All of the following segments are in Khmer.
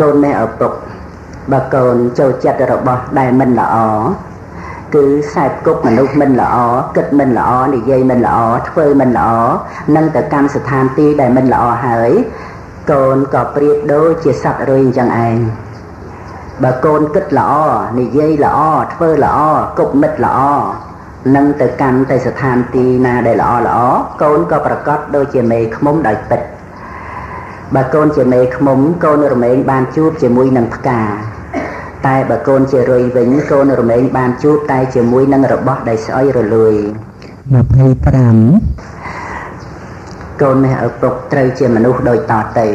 កូនមេឪពុកបើកូនចូលចិត្តរបស់ដែលមិនល្អគឺខ្សែគប់មនុស្សមិនល្អគិតមិនល្អនិយាយមិនល្អធ្វើមិនល្អនឹងទៅកម្មស្ថានទីដែលមិនល្អហើយកូនក៏ប្រៀបដូចជាសត្វរុយអញ្ចឹងឯងបើកូនគិតល្អនិយាយល្អធ្វើល្អគប់មិត្តល្អនឹងទៅកម្មទៅស្ថានទីណាដែលល្អល្អកូនក៏ប្រកាសដូចជាមេឃ្មុំដោយពិតបើកូនជាមេឃ្មុំកូនរមែងបានជួបជាមួយនឹងផ្កាតែបើកូនជារុយវិញកូនរមែងបានជួបតែជាមួយនឹងរបស់ដែលស្អុយរលួយ25កូនមេឪពុកត្រូវជាមនុស្សដូចតទៅ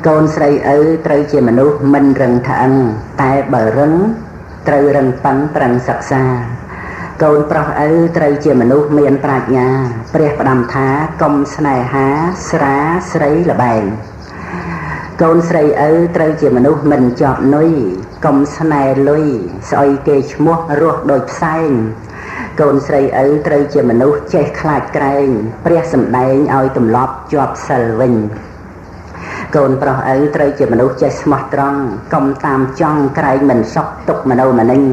កូនស្រីឪត្រូវជាមនុស្សមិនរឹងថ្អឹងតែបើរឹងត្រូវរឹងប៉ឹងប្រឹងសិក្សាកូនប្រុសឪត្រូវជាមនុស្សមានប្រាជ្ញាព្រះផ្ដាំថាកុំស្នេហាស្រាស្រីល្បែងកូនស្រីឪត្រូវជាមនុស្សមិនជាប់នុយកុំស្នេហ៍លុយស្អុយគេឈ្មោះរស់ដូចផ្សែងកូនស្រីឪត្រូវជាមនុស្សចេះខ្លាចក្រែងព្រះសម្ដែងឲ្យទម្លាប់ជាប់សិលវិញកូនប្រុសឪត្រូវជាមនុស្សចេះស្មោះត្រង់កុំតាមចង់ក្រែងមិនសុខទុកមនោមនិញ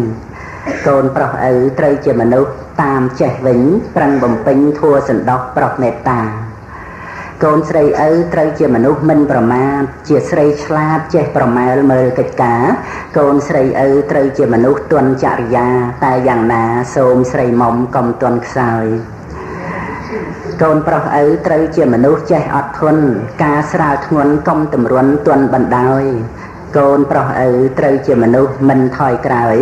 កូនប្រុសឪត្រូវជាមនុស្សតាមចេះវិញប្រឹងបំពេញធัวសន្តោសប្រោសមេត្តាកូនស្រីឪត្រូវជាមនុស្សមិនប្រមាទជាស្រីឆ្លាតចេះប្រមែលមើលកិច្ចការកូនស្រីឪត្រូវជាមនុស្សទន់ចរិយាតែយ៉ាងណាសូមស្រីមុំកុំទន់ខ្សោយកូនប្រុសឪត្រូវជាមនុស្សចេះអត់ធន់ការស្រាលធ្ងន់កុំតម្រុនទន់បណ្ដោយកូនប្រុសឪត្រូវជាមនុស្សមិនថយក្រោយ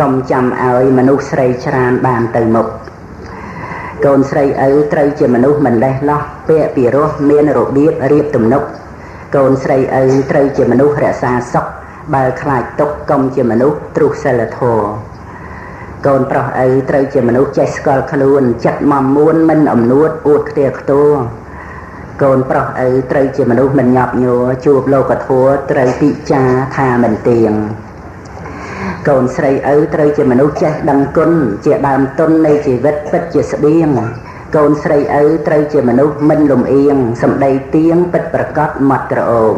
កុំចាំឲ្យមនុស្សស្រីច្រានបានទៅមុខកូនស្រីឪត្រូវជាមនុស្សមិនលេះលោះពាក្យពីរោះមានរបៀបរៀបទំនុកកូនស្រីឪត្រូវជាមនុស្សរក្សាសុខបើខ្លាចទុក្ខកុំជាមនុស្សទ្រុសសិលធម៌កូនប្រុសឪត្រូវជាមនុស្សចេះស្គាល់ខ្លួនចិត្តមមួនមិនអំនួតអួតខ្ទាខ្ទួកូនប្រុសឪត្រូវជាមនុស្សមិនញាប់ញ័រជួបលោកធម៌ត្រូវពិចារថាមិនទៀងកូនស្រីឪត្រូវជាមនុស្សចេះដឹងគុណជាដើមទុននៃជីវិតពិតជាស្បៀងកូនស្រីឪត្រូវជាមនុស្សមិនលំអៀងសម្ដីទៀងពិតប្រកបមាត់ក្រអូម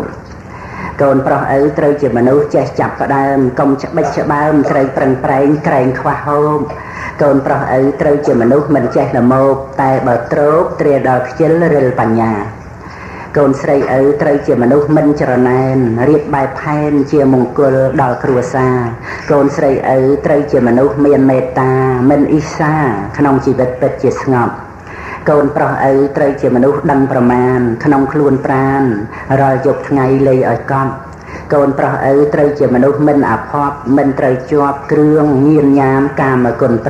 កូនប្រុសឪត្រូវជាមនុស្សចេះចាប់ផ្ដើមកុំច្បិចច្បើមក្រែងប្រឹងប្រែងក្រែងខ្វះហូបកូនប្រុសឪត្រូវជាមនុស្សមិនចេះល្មោកតែបើទ្រោកត្រាដល់ខ្ជិលរិលបញ្ញាកូនស្រីឪត្រូវជាមនុស្សមិនច្រណែនរៀបបែបផែនជាមង្គលដល់គ្រួសារកូនស្រីឪត្រូវជាមនុស្សមានមេត្តាមិនអ៊ីសាក្នុងជីវិតពិតជាស្ងប់កូនប្រុសឪត្រូវជាមនុស្សដឹងប្រមាណក្នុងខ្លួនប្រាណរាល់យប់ថ្ងៃលេងឲ្យកប់កូនប្រុសឪត្រូវជាមនុស្សមិនអភ័ព្វមិនត្រូវជាប់គ្រឿងញៀនញាមកាមគុណ5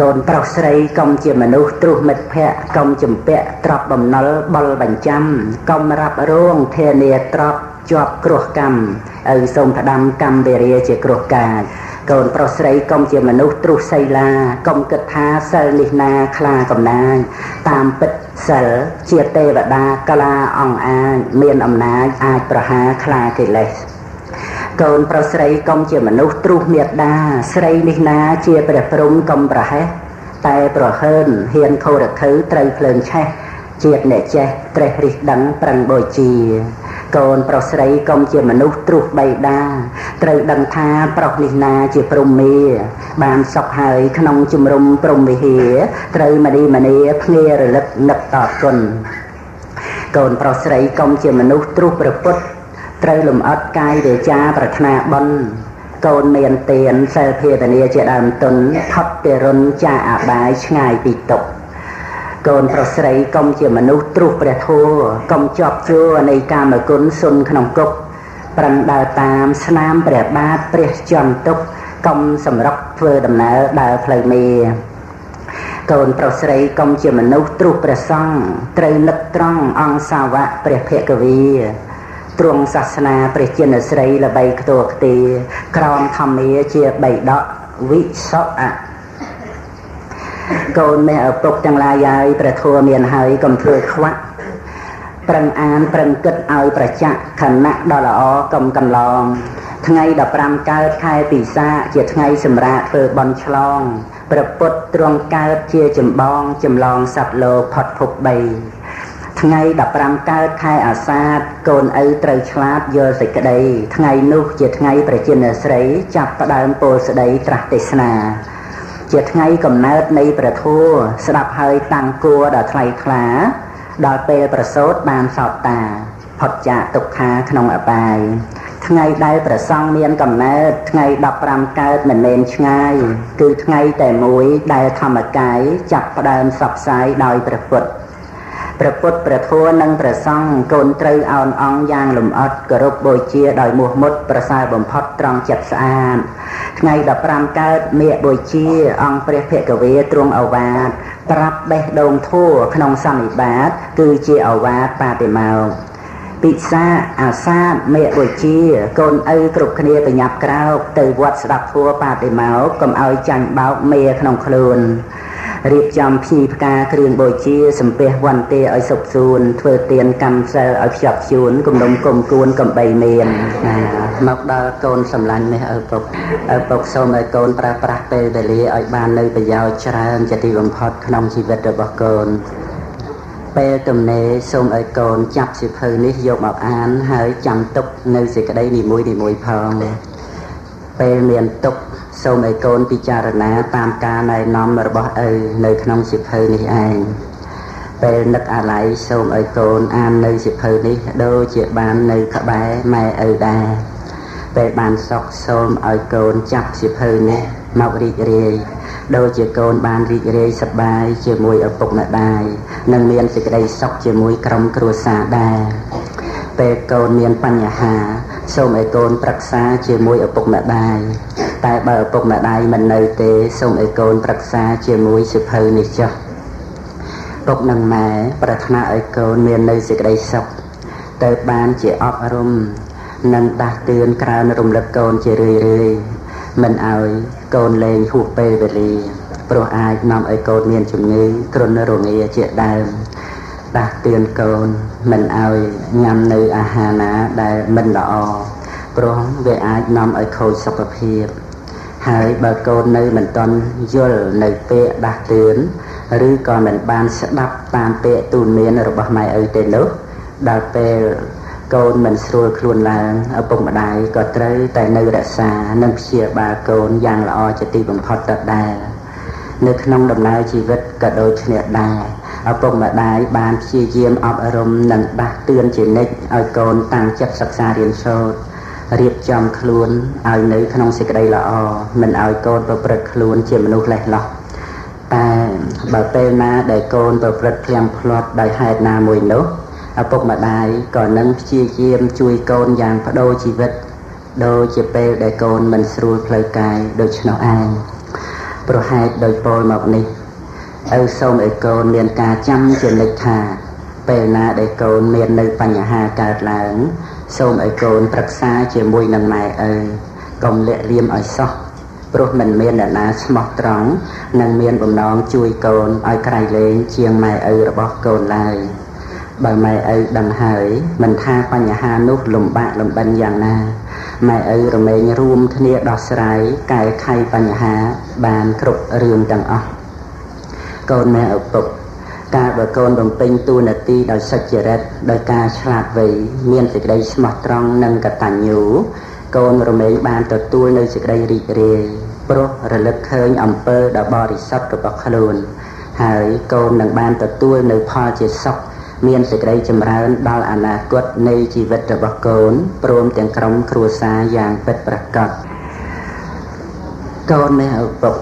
កូនប្រុសស្រីកុំជាមនុស្សទ្រុសមិត្តភក្តិកុំជំពាក់ទ្រព្យបំណុលបលបញ្ចាំកុំរ៉ាប់រងធានាទ្រព្យជាប់គ្រោះកម្មឪសូមផ្ដាំកម្មវេរាជាគ្រោះកាចកូនប្រុសស្រីកុំជាមនុស្សទ្រុសសីលាកុំគិតថាសិលនេះណាខ្លាកំណាចតាមពិតសិលជាទេវតាក្លាអង្អាចមានអំណាចអាចប្រហារខ្លាកិលេសកូនប្រុសស្រីកុំជាមនុស្សទ្រុសមេត្តាស្រីនេះណាជាព្រះព្រំកុំប្រហែសតែប្រហើនហ៊ានខុរខើត្រូវភ្លើងឆេះជាតិអ្នកចេះត្រេះរិះដឹងប្រឹងបូជាកូនប្រុសស្រីកុំជាមនុស្សទ្រុសបៃតាត្រូវដឹងថាប្រុសនេះណាជាព្រំមេបានសុខហើយក្នុងជំរំព្រំវិហារត្រូវមនីភ្ងារលឹកនឹកតបគុណកូនប្រុសស្រីកុំជាមនុស្សទ្រុសប្រពុតត្រូវលំអិតកាយវាចាប្រាថ្នាបុណ្យកូនមានទានសិលភាវនាជាដើមទុនផុតពីរុនចាអបាយឆ្ងាយពីទុក្ខកូនប្រុសស្រីកុំជាមនុស្សទ្រុសព្រះធម៌កុំជាប់ជួរនៃកាមគុណសុនក្នុងគុកប្រឹងដើរតាមស្នាមព្រះបាទព្រះចន្ទទុក្ខកុំសម្រុកធ្វើដំណើរដើរផ្លូវមេកូនប្រុសស្រីកុំជាមនុស្សទ្រុសព្រះសង្ឃត្រូវនឹកត្រង់អង្គសាវកព្រះភគវីទ្រង់សាសនាព្រះចិនស្រីល្បីខ្ទរខ្ទាក្រោមធម្មាជាបៃដកវិសុអកូនមេឪពុកទាំងឡាយហើយព្រះធម៌មានហើយកុំធ្វើខ្វាក់ប្រឹងអានប្រឹងគិតឲ្យប្រចាក់ខណៈដ៏ល្អកុំកន្លងថ្ងៃ15កើតខែពិសាខជាថ្ងៃសម្រាប់ធ្វើបន់ឆ្លងព្រះពុទ្ធទ្រង់កើតជាចម្បងចម្លងសត្វលោកផុតភព3 ថ្ងៃ15កើតខែអាសាឍកូនឪត្រូវឆ្លាតយល់សេចក្តីថ្ងៃនោះជាថ្ងៃប្រជាណស្រីចាប់ផ្ដើមពោលស្ដីត្រាស់ទេសនាជាថ្ងៃកំណើតនៃព្រះធម៌ស្ដាប់ហើយតាំងគួរដល់ថ្លៃថ្លាដល់ពេលប្រសូតបានសោតតាផុតចាកទុក្ខាក្នុងអបាយថ្ងៃដែលព្រះសង្ឃមានកំណើតថ្ងៃ15កើតមិនមែនឆ្ងាយគឺថ្ងៃតែមួយដែលធម្មកាយចាប់ផ្ដើមសព្វផ្សាយដោយព្រះពុទ្ធព្រះធម៌និងព្រះសង្ឃកូនត្រូវអោនអង្គយ៉ាងលំអិតគោរពបូជាដោយមោះមុតប្រសើរបំផុតត្រង់ចិត្តស្អាតថ្ងៃ15កើតមេបូជាអង្គព្រះភគវាទ្រង់ឱវាទប្រាប់បេះដូងធัวក្នុងសន្និបាតគឺជាឱវាទបាតិមោក្ខពិសាអាសាទមេបូជាកូនឪគ្រប់គ្នាប្រញាប់ក្រោកទៅវត្តស្ដាប់ធัวបាតិមោក្ខកុំឲ្យចាញ់បោកមេក្នុងខ្លួនរៀបចំភ្ញីផ្កាគ្រឿងបូជាសំពះវន្តាឲ្យសុខសួនធ្វើទានកម្មសិលឲ្យភ្ជាប់ជួនគំនុំគុំគួនកំបីមានមកដល់កូនសម្លាញ់នេះឪពុកសូមឲ្យកូនប្រើប្រាស់ពេលវេលាឲ្យបាននៅប្រយោជន៍ច្រើនជាទីបំផុតក្នុងជីវិតរបស់កូនពេលទំនេរសូមឲ្យកូនចាប់សៀវភៅនេះយកមកអានហើយចាំទុកនៅសេចក្តីនីមួយផងពេលមានទុកសូមឲ្យកូនពិចារណាតាមការណែនាំរបស់ឪនៅក្នុងសៀវភៅនេះឯងពេលនឹកអាល័យសូមឲ្យកូនអាននៅសៀវភៅនេះដូចជាបាននៅក្បែរម៉ែឪដែរពេលបានសុខសូមឲ្យកូនចាប់សៀវភៅនេះមករីករាយដូចជាកូនបានរីករាយសប្បាយជាមួយឪពុកម្ដាយនិងមានសេចក្តីសុខជាមួយក្រុមគ្រួសារដែរពេលកូនមានបញ្ហាសូមឲ្យកូនប្រឹក្សាជាមួយឪពុកម្ដាយតែបើឪពុកម្ដាយមិននៅទេសូមឲ្យកូនប្រឹក្សាជាមួយសៀវភៅនេះចុះពុកនិងម៉ែប្រាថ្នាឲ្យកូនមាននៅសេចក្តីសុខទៅបានជាអប់រំនិងដាស់តឿនក្រើនរំលឹកកូនជារឿយមិនឲ្យកូនលែងហួសពេលវេលាព្រោះអាចនាំឲ្យកូនមានជំងឺគ្រុនរងាជាដើមដាស់តឿនកូនមិនឲ្យញ៉ាំនៅអាហារណាដែលមិនល្អព្រោះវាអាចនាំឲ្យខូចសុខភាពហើយបើកូននៅមិនទាន់យល់នៅពាក្យដាស់តឿនឬក៏មិនបានស្ដាប់តាមពាក្យទូន្មានរបស់ម៉ែឪទេនោះដល់ពេលកូនមិនស្រួលខ្លួនឡើងឪពុកម្ដាយក៏ត្រូវតែនៅរក្សានិងព្យាបាលកូនយ៉ាងល្អជាទីបំផុតដដែលនៅក្នុងដំណើរជីវិតក៏ដូចគ្នាដែរឪពុកម្ដាយបានព្យាយាមអប់រំនិងដាស់តឿនជានិច្ចឲ្យកូនតាំងចិត្តសិក្សារៀនសូត្ររៀបចំខ្លួនឲ្យនៅក្នុងសេចក្តីល្អមិនឲ្យកូនប្រព្រឹត្តខ្លួនជាមនុស្សលេះលោះតែបើពេលណាដែលកូនប្រព្រឹត្តភ្លាមភ្លាត់ដោយហេតុណាមួយនោះឪពុកម្ដាយក៏នឹងព្យាយាមជួយកូនយ៉ាងបដូរជីវិតដូចជាពេលដែលកូនមិនស្រួលផ្លូវកាយដូច្នោះឯងប្រហែលដោយពោលមកនេះឪសូមឲ្យកូនមានការចាំជានិច្ចថាពេលណាដែលកូនមាននៅបញ្ហាកើតឡើងសូមឲ្យកូនប្រឹក្សាជាមួយនឹងម៉ែឪកុំលាក់លៀមឲ្យសោះព្រោះមិនមានអ្នកណាស្មោះត្រង់និងមានបំណងជួយកូនឲ្យក្រៃលែងជាងម៉ែឪរបស់កូនឡើយបើម៉ែឪដឹងហើយមិនថាបញ្ហានោះលំបាកលំបិនយ៉ាងណាម៉ែឪរមែងរួមគ្នាដោះស្រាយកែខៃបញ្ហាបានគ្រប់រឿងទាំងអស់កូនម៉ែឪពុកការបើកូនបំពេញតួនាទីដោយសុចរិតដោយការឆ្លាតវៃមានសេចក្តីស្មោះត្រង់និងកតញ្ញូកូនរមែងបានទទួលនៅសេចក្តីរីករាយព្រោះរលឹកឃើញអំពើដ៏បរិសុទ្ធរបស់ខ្លួនហើយកូននឹងបានទទួលនៅផលជាសុខមានសេចក្តីចម្រើនដល់អនាគតនៃជីវិតរបស់កូនព្រមទាំងក្រុមគ្រួសារយ៉ាងពិតប្រាកដកូនម៉ែឪពុក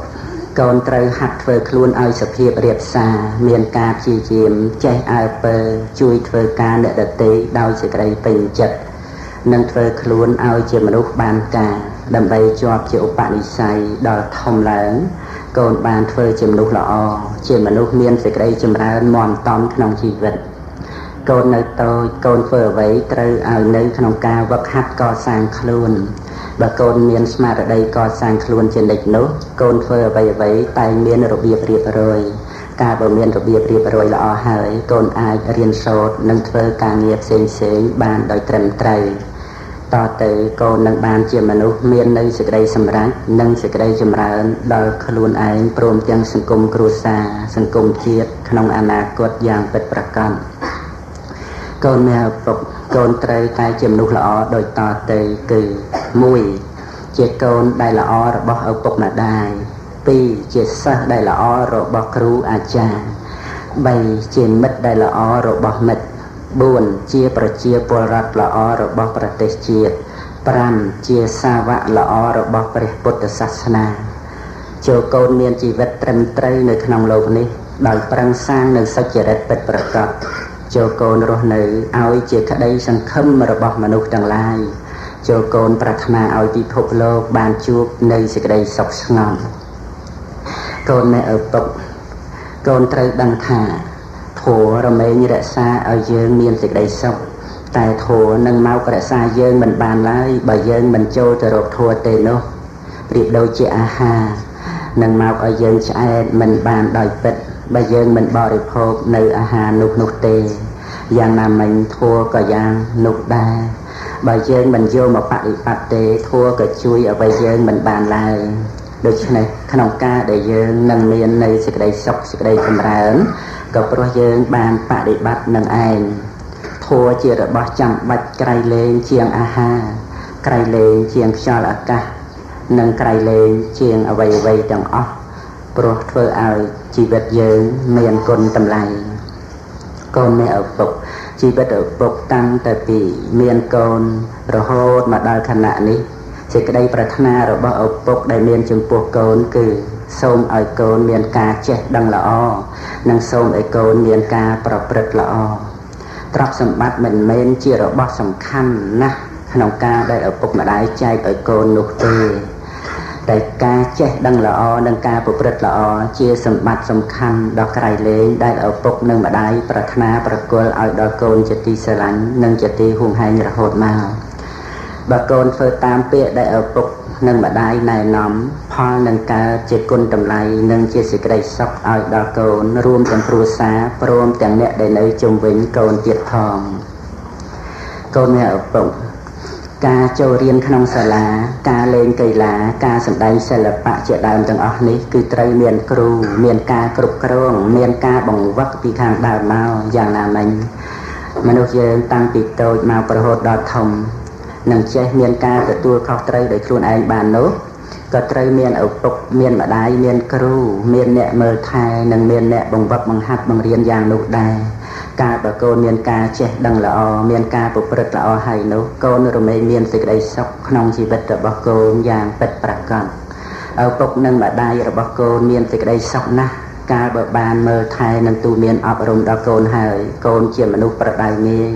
កូនត្រូវហាត់ធ្វើខ្លួនឲ្យសភាពរាបសារមានការព្យាយាមចេះអើពើជួយធ្វើការអ្នកដទៃដោយសេចក្តីពេញចិត្តនិងធ្វើខ្លួនឲ្យជាមនុស្សបានការដើម្បីជាប់ជាឧបនិស្ស័យដល់ធំឡើងកូនបានធ្វើជាមនុស្សល្អជាមនុស្សមានសេចក្តីចម្រើនមាំតំក្នុងជីវិតកូននៅតូចកូនធ្វើអ្វីត្រូវឲ្យនៅក្នុងការវឹកហាត់កសាងខ្លួនបើកូនមានស្មារតីកសាងខ្លួនជានិច្ចនោះកូនធ្វើអ្វីតែមានរបៀបរៀបរយការបើមានរបៀបរៀបរយល្អហើយកូនអាចរៀនសូត្រនិងធ្វើការងារផ្សេងៗបានដោយត្រឹមត្រូវតទៅកូននឹងបានជាមនុស្សមាននៅសេចក្តីសម្រេចនិងសេចក្តីចម្រើនដល់ខ្លួនឯងព្រមទាំងសង្គមគ្រួសារសង្គមជាតិក្នុងអនាគតយ៉ាងពិតប្រាកដ កូនមានឪពុកកូនត្រូវតែជាមនុស្សល្អដោយតទៅគឺ1ជាកូនដែលល្អរបស់ឪពុកម្ដាយ2ជាសិស្សដែលល្អរបស់គ្រូអាចារ្យ3ជាមិត្តដែលល្អរបស់មិត្ត4ជាប្រជាពលរដ្ឋល្អរបស់ប្រទេសជាតិ5ជាសាវកល្អរបស់ព្រះពុទ្ធសាសនាចូលកូនមានជីវិតត្រឹមត្រូវនៅក្នុងលោកនេះដោយប្រឹងសាងនៅសុចរិតពិតប្រាកដចូលកូនរស់នៅឲ្យជាក្តីសង្ឃឹមរបស់មនុស្សទាំងឡាយចូលកូនប្រាថ្នាឲ្យពិភពលោកបានជួបនៅសេចក្តីសុខស្ងប់កូននៅឪពុកកូនត្រូវដឹងថាធម៌រមែងរក្សាឲ្យយើងមានសេចក្តីសុខតែធម៌នឹងមករក្សាយើងមិនបានឡើយបើយើងមិនចូលទៅរកធម៌ទេនោះប្រៀបដូចជាអាហារនឹងមកឲ្យយើងឆ្អែតមិនបានដោយពិតបើយើងមិនបរិភោគនៅអាហារនោះទេយ៉ាងណាមិញធម៌ក៏យ៉ាងនោះដែរបើយើងមិនយកមកបដិបត្តិទេធម៌ក៏ជួយអ្វីយើងមិនបានឡើយដូច្នេះក្នុងការដែលយើងនឹងមាននៅសេចក្តីសុខសេចក្តីចម្រើនក៏ព្រោះយើងបានបដិបត្តិនឹងឯងធម៌ជារបស់ចាំបាច់ក្រៃលែងជាងអាហារក្រៃលែងជាងខ្យល់អាកាសនិងក្រៃលែងជាងអ្វីៗទាំងអស់ព្រោះធ្វើឲ្យជីវិតយើងមានគុណតម្លៃកូនមានឪពុកជីវិតឪពុកតាំងតែពីមានកូនរហូតមកដល់ខណៈនេះសេចក្តីប្រាថ្នារបស់ឪពុកដែលមានចំពោះកូនគឺសូមឲ្យកូនមានការចេះដឹងល្អនិងសូមឲ្យកូនមានការប្រព្រឹត្តល្អទ្រព្យសម្បត្តិមិនមែនជារបស់សំខាន់ណាស់ក្នុងការដែលឪពុកម្ដាយចែកឲ្យកូននោះទេតែការចេះដឹងល្អនិងការប្រព្រឹត្តល្អជាសម្បត្តិសំខាន់ដ៏ក្រៃលែងដែលឪពុកនិងម្ដាយប្រាថ្នាប្រគល់ឲ្យដល់កូនជាទីស្រឡាញ់និងជាទីហួងហែងរហូតមកបើកូនធ្វើតាមពាក្យដែលឪពុកនិងម្ដាយណែនាំផលនឹងកើតជាគុណតម្លៃនិងជាសេចក្តីសុខឲ្យដល់កូនរួមទាំងគ្រួសារព្រមទាំងអ្នកដែលនៅជុំវិញកូនទៀតផងកូនមានឪពុកការចូលរៀនក្នុងសាលាការលេងកីឡាការសម្ដែងសិល្បៈជាដើមទាំងអស់នេះគឺត្រូវមានគ្រូមានការគ្រប់គ្រងមានការបង្វឹកពីខាងដើមមកយ៉ាងណាមិញមនុស្សយើងតាំងពីតូចមករហូតដល់ធំនឹងចេះមានការទទួលខុសត្រូវដោយខ្លួនឯងបាននោះក៏ត្រូវមានឪពុកមានម្ដាយមានគ្រូមានអ្នកមើលថែនិងមានអ្នកបង្វឹកបង្ហាត់បង្រៀនយ៉ាងនោះដែរការបើកូនមានការចេះដឹងល្អមានការប្រព្រឹត្តល្អហើយនោះកូនរមែងមានសេចក្តីសុខក្នុងជីវិតរបស់កូនយ៉ាងពិតប្រាកដឪពុកនិងម្ដាយរបស់កូនមានសេចក្តីសុខណាស់កាលបើបានមើលថែនិងទូមានអប់រំដល់កូនហើយកូនជាមនុស្សប្រដៅងាយ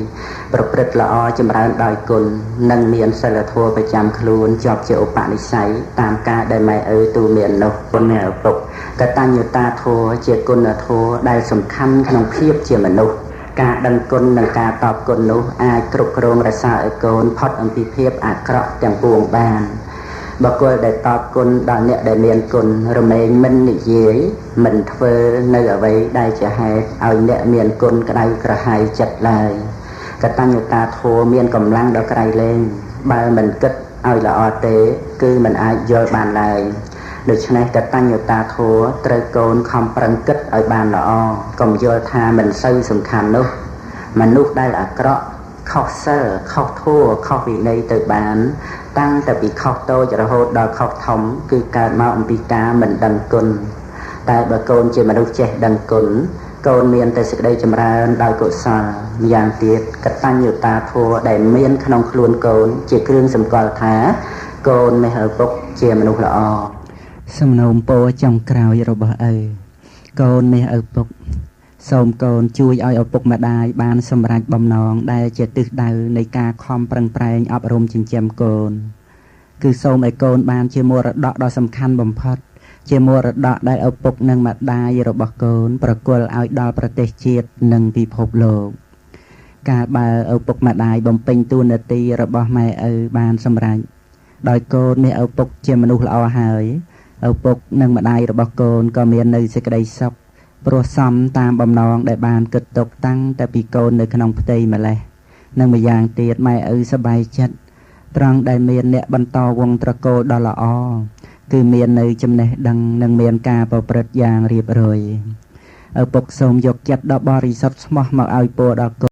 ប្រព្រឹត្តល្អចម្រើនដោយគុណនិងមានសិលធម៌ប្រចាំខ្លួនជាប់ជាឧបនិស្ស័យតាមការដែលម៉ែឪទូមាននោះគុណឪពុកកតញ្ញូតាធម៌ជាគុណធម៌ដែលសំខាន់ក្នុងភាពជាមនុស្សការដឹងគុណនិងការតបគុណនោះអាចគ្រប់គ្រងរក្សាឲ្យកូនផុតអំពីភាពអាក្រក់ទាំងពួងបានបុគ្គលដែលតបគុណដល់អ្នកដែលមានគុណរមែងមិននិយាយមិនធ្វើនៅអ្វីដែលជាហេតុឲ្យអ្នកមានគុណក្តៅក្រហាយចិត្តឡើយកតញ្ញូតាធម៌មានកម្លាំងដ៏ក្រៃលែងបើមិនគិតឲ្យល្អទេគឺមិនអាចយល់បានឡើយដូច្នេះកតញ្ញូតាធម៌ត្រូវកូនខំប្រឹងគិតឲ្យបានល្អកុំយល់ថាមិនសូវសំខាន់នោះមនុស្សដែលអាក្រក់ខុសសិលខុសធម៌ខុសវិន័យទៅបានតាំងតែពីខុសតូចរហូតដល់ខុសធំគឺកើតមកអំពីការមិនដឹងគុណតែបើកូនជាមនុស្សចេះដឹងគុណកូនមានតែសេចក្តីចម្រើនដោយកុសលម្យ៉ាងទៀតកតញ្ញូតាធម៌ដែលមានក្នុងខ្លួនកូនជាគ្រឿងសម្គាល់ថាកូនមេឪពុកជាមនុស្សល្អសំណូមពរចុងក្រោយរបស់ឪកូនមេឪពុកសូមកូនជួយឲ្យឪពុកម្ដាយបានសម្រេចបំណងដែលជាទិសដៅនៃការខំប្រឹងប្រែងអប់រំចិញ្ចឹមកូនគឺសូមឲ្យកូនបានជាមរតកដ៏សំខាន់បំផុតជាមរតកដែលឪពុកនិងម្ដាយរបស់កូនប្រគល់ឲ្យដល់ប្រទេសជាតិនិងពិភពលោកកាលបើឪពុកម្ដាយបំពេញតួនាទីរបស់ម៉ែឪបានសម្រេចដោយកូននេះឪពុកជាមនុស្សល្អហើយឪពុកនិងម្ដាយរបស់កូនក៏មាននៅសេចក្តីសុខព្រោះសមតាមបំណងដែលបានគិតទុកតាំងតែពីកូននៅក្នុងផ្ទៃម្លេះនិងម្យ៉ាងទៀតម៉ែឪសប្បាយចិត្តត្រង់ដែលមានអ្នកបន្តវង្សត្រកូលដ៏ល្អគឺមាននៅចំណេះដឹងនិងមានការប្រព្រឹត្តយ៉ាងរៀបរយឪពុកសូមយកចិត្តដ៏បរិសុទ្ធស្មោះមកឲ្យពរដល់